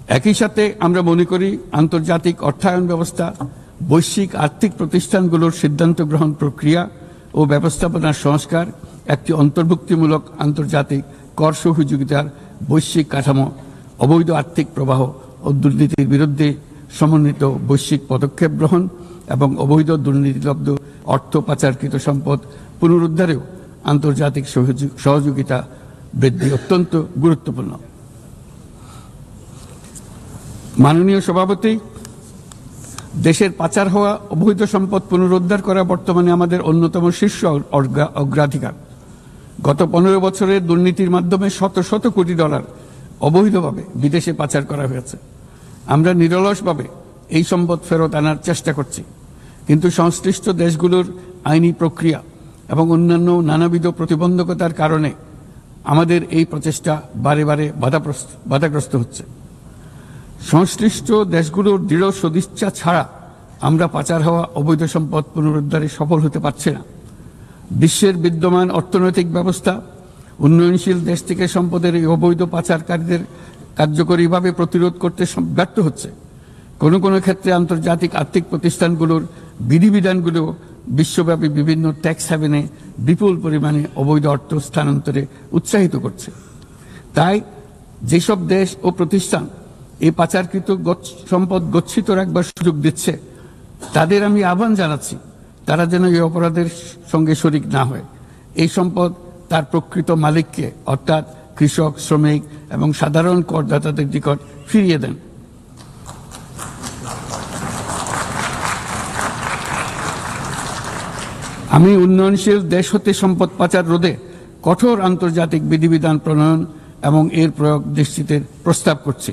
একই সাথে আমরা মনে করি আন্তর্জাতিক অর্থায়ন ব্যবস্থা, বৈশ্বিক আর্থিক প্রতিষ্ঠানগুলোর সিদ্ধান্ত গ্রহণ প্রক্রিয়া ও ব্যবস্থাপনার সংস্কার, একটি অন্তর্ভুক্তিমূলক আন্তর্জাতিক কর সহযোগিতার বৈশ্বিক কাঠামো, অবৈধ আর্থিক প্রবাহ ও দুর্নীতির বিরুদ্ধে সমন্বিত বৈশ্বিক পদক্ষেপ গ্রহণ এবং অবৈধ দুর্নীতিলব্ধ অর্থ পাচারকৃত সম্পদ পুনরুদ্ধারেও আন্তর্জাতিক সহযোগিতা বৃদ্ধি অত্যন্ত গুরুত্বপূর্ণ। মাননীয় সভাপতি, দেশের পাচার হওয়া অবৈধ সম্পদ পুনরুদ্ধার করা বর্তমানে আমাদের অন্যতম শীর্ষ অগ্রাধিকার। গত 15 বছরের দুর্নীতির মাধ্যমে শত শত কোটি ডলার অবৈধভাবে বিদেশে পাচার করা হয়েছে। আমরা নিরলসভাবে এই সম্পদ ফেরত আনার চেষ্টা করছি, কিন্তু সংশ্লিষ্ট দেশগুলোর আইনি প্রক্রিয়া এবং অন্যান্য নানাবিধ প্রতিবন্ধকতার কারণে আমাদের এই প্রচেষ্টা বারে বারে বাধাগ্রস্ত হচ্ছে। সংশ্লিষ্ট দেশগুলোর দৃঢ় সদিচ্ছা ছাড়া আমরা পাচার হওয়া অবৈধ সম্পদ পুনরুদ্ধারে সফল হতে পারছি না। বিশ্বের বিদ্যমান অর্থনৈতিক ব্যবস্থা উন্নয়নশীল দেশ থেকে সম্পদের এই অবৈধ পাচারকারীদের কার্যকরীভাবে প্রতিরোধ করতে ব্যর্থ হচ্ছে। কোনো কোনো ক্ষেত্রে আন্তর্জাতিক আর্থিক প্রতিষ্ঠানগুলোর বিধিবিধানগুলো বিশ্বব্যাপী বিভিন্ন ট্যাক্স হ্যাভেনে বিপুল পরিমাণে অবৈধ অর্থ স্থানান্তরে উৎসাহিত করছে। তাই যেসব দেশ ও প্রতিষ্ঠান এই পাচারকৃত সম্পদ গচ্ছিত রাখবার সুযোগ দিচ্ছে, তাদের আমি আহ্বান জানাচ্ছি তারা যেন এই অপরাধের সঙ্গে শরিক না হয়। এই সম্পদ তার প্রকৃত মালিককে অর্থাৎ কৃষক, শ্রমিক এবং সাধারণ করদাতাদের নিকট ফিরিয়ে দেন। আমি উন্নয়নশীল দেশ হতে সম্পদ পাচার রোধে কঠোর আন্তর্জাতিক বিধিবিধান প্রণয়ন এবং এর প্রয়োগ নিশ্চিতের প্রস্তাব করছি।